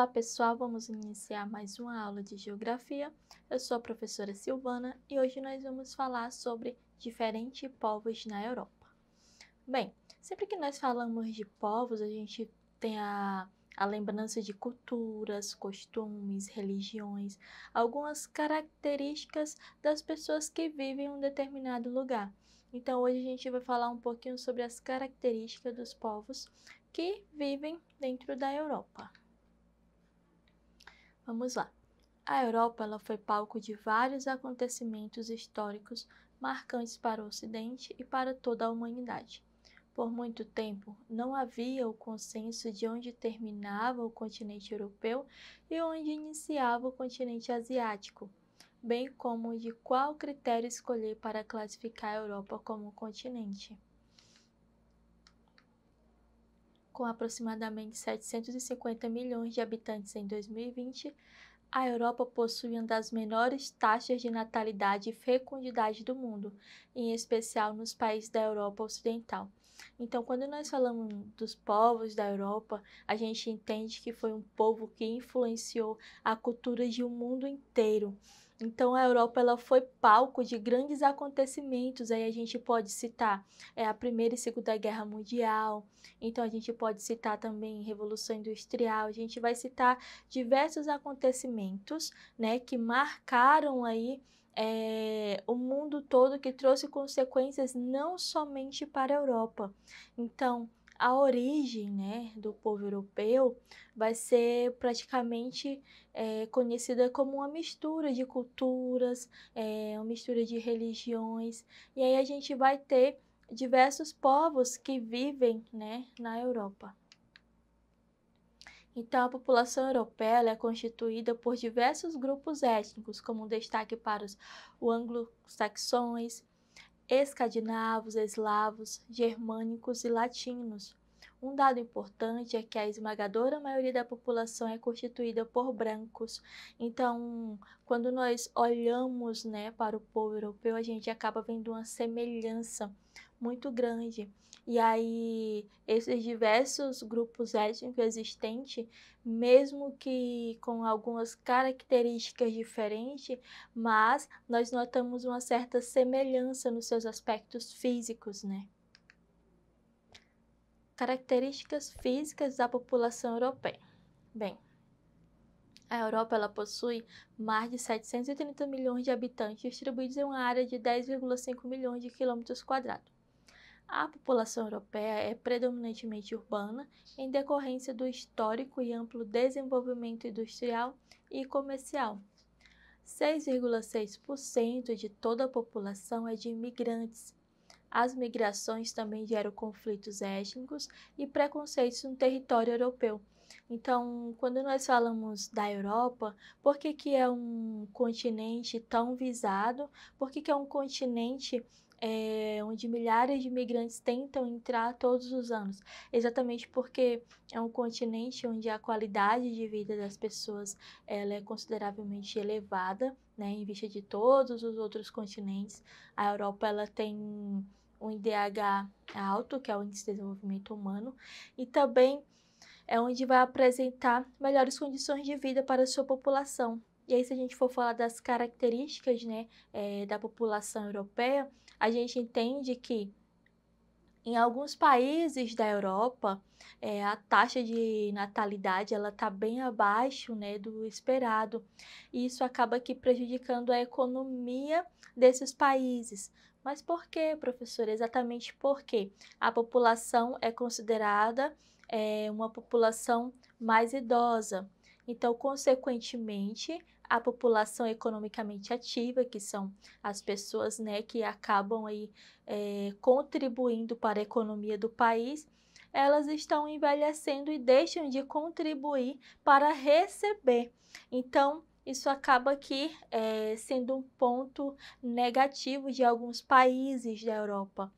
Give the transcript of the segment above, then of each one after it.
Olá pessoal, vamos iniciar mais uma aula de Geografia. Eu sou a professora Silvana e hoje nós vamos falar sobre diferentes povos na Europa. Bem, sempre que nós falamos de povos, a gente tem a lembrança de culturas, costumes, religiões, algumas características das pessoas que vivem em um determinado lugar. Então hoje a gente vai falar um pouquinho sobre as características dos povos que vivem dentro da Europa. Vamos lá. A Europa ela foi palco de vários acontecimentos históricos marcantes para o Ocidente e para toda a humanidade. Por muito tempo, não havia o consenso de onde terminava o continente europeu e onde iniciava o continente asiático, bem como de qual critério escolher para classificar a Europa como continente. Com aproximadamente 750 milhões de habitantes em 2020, a Europa possui uma das menores taxas de natalidade e fecundidade do mundo, em especial nos países da Europa Ocidental. Então, quando nós falamos dos povos da Europa, a gente entende que foi um povo que influenciou a cultura de um mundo inteiro. Então, a Europa ela foi palco de grandes acontecimentos, aí a gente pode citar a Primeira e Segunda Guerra Mundial, então a gente pode citar também Revolução Industrial, a gente vai citar diversos acontecimentos, né, que marcaram aí o mundo todo, que trouxe consequências não somente para a Europa. Então, a origem, né, do povo europeu vai ser praticamente conhecida como uma mistura de culturas, uma mistura de religiões, e aí a gente vai ter diversos povos que vivem, né, na Europa. Então, a população europeia é constituída por diversos grupos étnicos, como destaque para os anglo-saxões, escandinavos, eslavos, germânicos e latinos. Um dado importante é que a esmagadora maioria da população é constituída por brancos. Então, quando nós olhamos, né, para o povo europeu, a gente acaba vendo uma semelhança muito grande. E aí, esses diversos grupos étnicos existentes, mesmo que com algumas características diferentes, mas nós notamos uma certa semelhança nos seus aspectos físicos, né? Características físicas da população europeia. Bem, a Europa ela possui mais de 730 milhões de habitantes distribuídos em uma área de 10,5 milhões de quilômetros quadrados. A população europeia é predominantemente urbana em decorrência do histórico e amplo desenvolvimento industrial e comercial. 6,6% de toda a população é de imigrantes. As migrações também geram conflitos étnicos e preconceitos no território europeu. Então, quando nós falamos da Europa, por que é um continente tão visado? Por que é um continente onde milhares de imigrantes tentam entrar todos os anos? Exatamente porque é um continente onde a qualidade de vida das pessoas ela é consideravelmente elevada, né, em vista de todos os outros continentes. A Europa ela tem um IDH alto, que é o Índice de Desenvolvimento Humano, e também é onde vai apresentar melhores condições de vida para a sua população. E aí, se a gente for falar das características, né, da população europeia, a gente entende que em alguns países da Europa, a taxa de natalidade ela está bem abaixo, né, do esperado. E isso acaba aqui prejudicando a economia desses países. Mas por quê, professor? Exatamente porque a população é considerada uma população mais idosa. Então, consequentemente, a população economicamente ativa, que são as pessoas, né, que acabam aí contribuindo para a economia do país, elas estão envelhecendo e deixam de contribuir para receber. Então, isso acaba aqui sendo um ponto negativo de alguns países da Europa.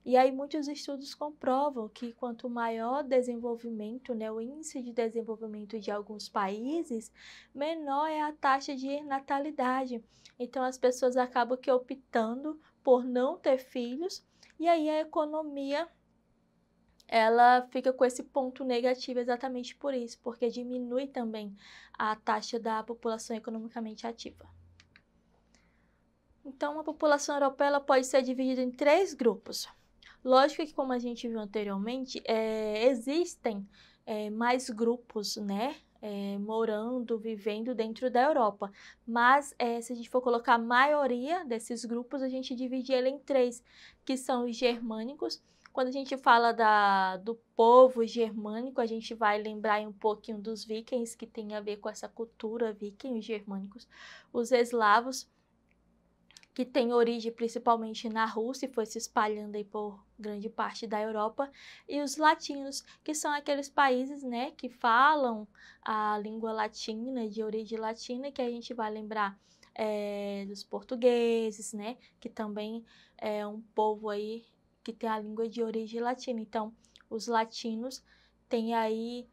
E aí muitos estudos comprovam que quanto maior desenvolvimento, né, o índice de desenvolvimento de alguns países, menor é a taxa de natalidade. Então as pessoas acabam que optando por não ter filhos, e aí a economia ela fica com esse ponto negativo exatamente por isso, porque diminui também a taxa da população economicamente ativa. Então, a população europeia ela pode ser dividida em 3 grupos. Lógico que, como a gente viu anteriormente, existem mais grupos, né, morando, vivendo dentro da Europa. Mas, se a gente for colocar a maioria desses grupos, a gente divide ele em 3, que são os germânicos. Quando a gente fala do povo germânico, a gente vai lembrar um pouquinho dos vikings, que tem a ver com essa cultura viking, os germânicos. Os eslavos, que tem origem principalmente na Rússia e foi se espalhando aí por grande parte da Europa, e os latinos, que são aqueles países, né, que falam a língua latina, de origem latina, que a gente vai lembrar dos portugueses, né, que também é um povo aí que tem a língua de origem latina. Então, os latinos têm aí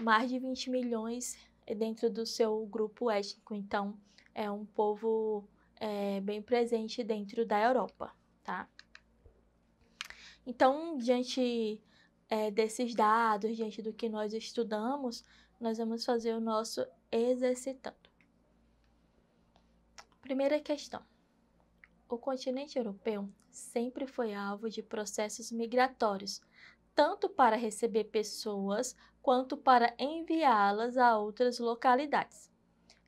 mais de 20 milhões dentro do seu grupo étnico, então é um povo bem presente dentro da Europa, tá? Então, diante desses dados, diante do que nós estudamos, nós vamos fazer o nosso exercitando. Primeira questão. O continente europeu sempre foi alvo de processos migratórios, tanto para receber pessoas quanto para enviá-las a outras localidades.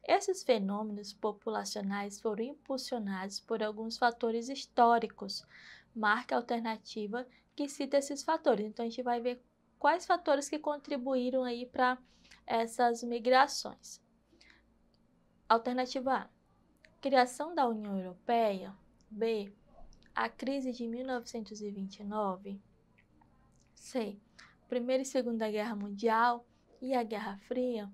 Esses fenômenos populacionais foram impulsionados por alguns fatores históricos. Marca a alternativa que cita esses fatores. Então, a gente vai ver quais fatores que contribuíram aí para essas migrações. Alternativa A, criação da União Europeia. B, a crise de 1929. C, Primeira e Segunda Guerra Mundial e a Guerra Fria.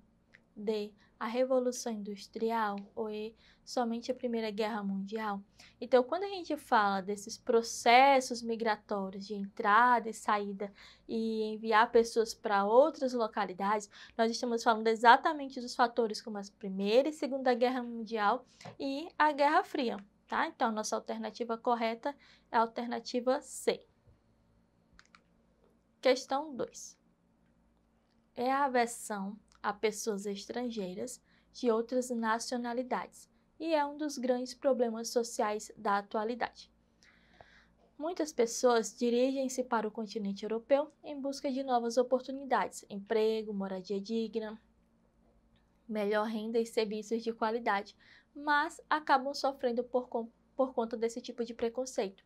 D, a Revolução Industrial, ou E, somente a Primeira Guerra Mundial. Então, quando a gente fala desses processos migratórios de entrada e saída e enviar pessoas para outras localidades, nós estamos falando exatamente dos fatores como a Primeira e Segunda Guerra Mundial e a Guerra Fria, tá? Então, nossa alternativa correta é a alternativa C. Questão 2. É a aversão a pessoas estrangeiras de outras nacionalidades e é um dos grandes problemas sociais da atualidade. Muitas pessoas dirigem-se para o continente europeu em busca de novas oportunidades, emprego, moradia digna, melhor renda e serviços de qualidade, mas acabam sofrendo por conta desse tipo de preconceito.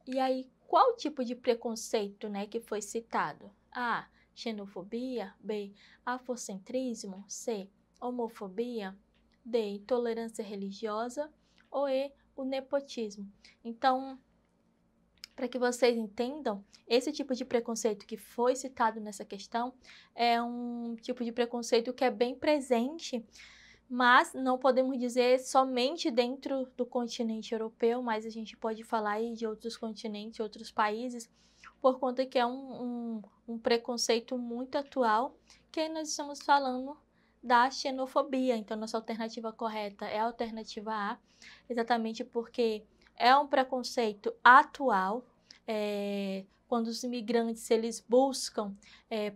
E aí, qual tipo de preconceito, né, que foi citado? A, xenofobia. B, afrocentrismo. C, homofobia. D, intolerância religiosa. Ou E, o nepotismo. Então, para que vocês entendam, esse tipo de preconceito que foi citado nessa questão é um tipo de preconceito que é bem presente, mas não podemos dizer somente dentro do continente europeu, mas a gente pode falar aí de outros continentes, outros países, por conta que é um preconceito muito atual, que nós estamos falando da xenofobia. Então, nossa alternativa correta é a alternativa A, exatamente porque é um preconceito atual, quando os imigrantes eles buscam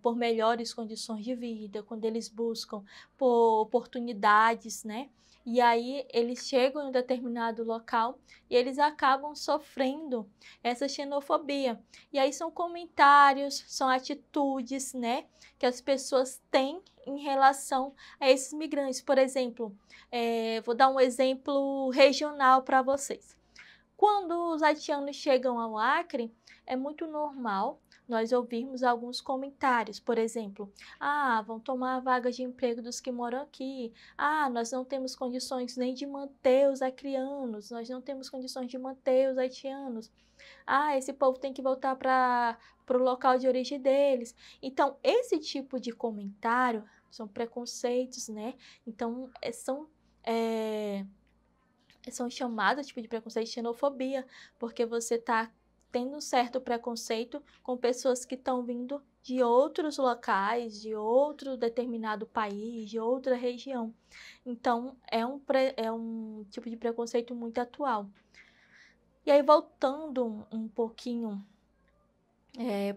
por melhores condições de vida, quando eles buscam por oportunidades, né? E aí eles chegam em um determinado local e eles acabam sofrendo essa xenofobia. E aí são comentários, são atitudes, né, que as pessoas têm em relação a esses migrantes. Por exemplo, vou dar um exemplo regional para vocês. Quando os haitianos chegam ao Acre, é muito normal nós ouvirmos alguns comentários, por exemplo, vão tomar vagas de emprego dos que moram aqui, nós não temos condições nem de manter os acrianos, nós não temos condições de manter os haitianos, esse povo tem que voltar para o local de origem deles. Então, esse tipo de comentário são preconceitos, né? Então, são chamados tipo de preconceito de xenofobia, porque você está tendo um certo preconceito com pessoas que estão vindo de outros locais, de outro determinado país, de outra região. Então, é um tipo de preconceito muito atual. E aí, voltando um pouquinho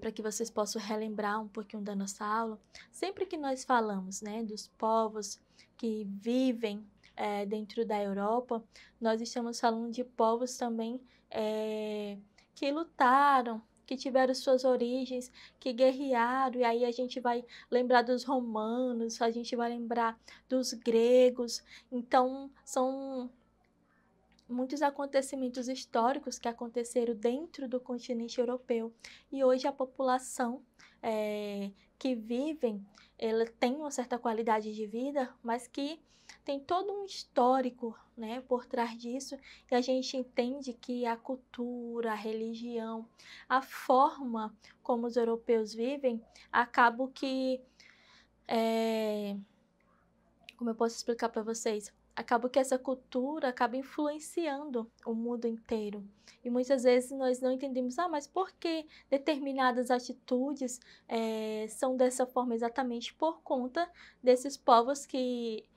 para que vocês possam relembrar um pouquinho da nossa aula. Sempre que nós falamos, né, dos povos que vivem dentro da Europa, nós estamos falando de povos também que lutaram, que tiveram suas origens, que guerrearam, e aí a gente vai lembrar dos romanos, a gente vai lembrar dos gregos. Então, são muitos acontecimentos históricos que aconteceram dentro do continente europeu, e hoje a população que vivem, ela tem uma certa qualidade de vida, mas que tem todo um histórico, né, por trás disso, e a gente entende que a cultura, a religião, a forma como os europeus vivem, acaba que, como eu posso explicar para vocês? Acaba que essa cultura acaba influenciando o mundo inteiro. E muitas vezes nós não entendemos, mas por que determinadas atitudes são dessa forma? Exatamente por conta desses povos que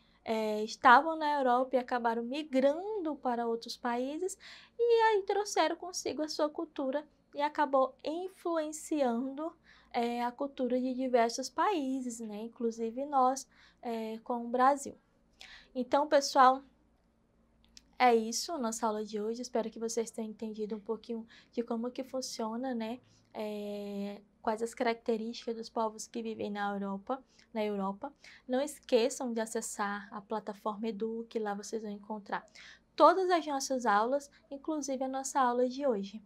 estavam na Europa e acabaram migrando para outros países, e aí trouxeram consigo a sua cultura e acabou influenciando a cultura de diversos países, né? Inclusive nós, com o Brasil. Então, pessoal, é isso, nossa aula de hoje. Espero que vocês tenham entendido um pouquinho de como que funciona, né? Quais as características dos povos que vivem na Europa. Não esqueçam de acessar a plataforma Edu, que lá vocês vão encontrar todas as nossas aulas, inclusive a nossa aula de hoje,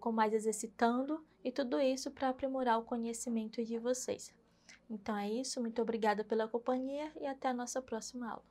com mais exercitando e tudo isso para aprimorar o conhecimento de vocês. Então é isso, muito obrigada pela companhia e até a nossa próxima aula.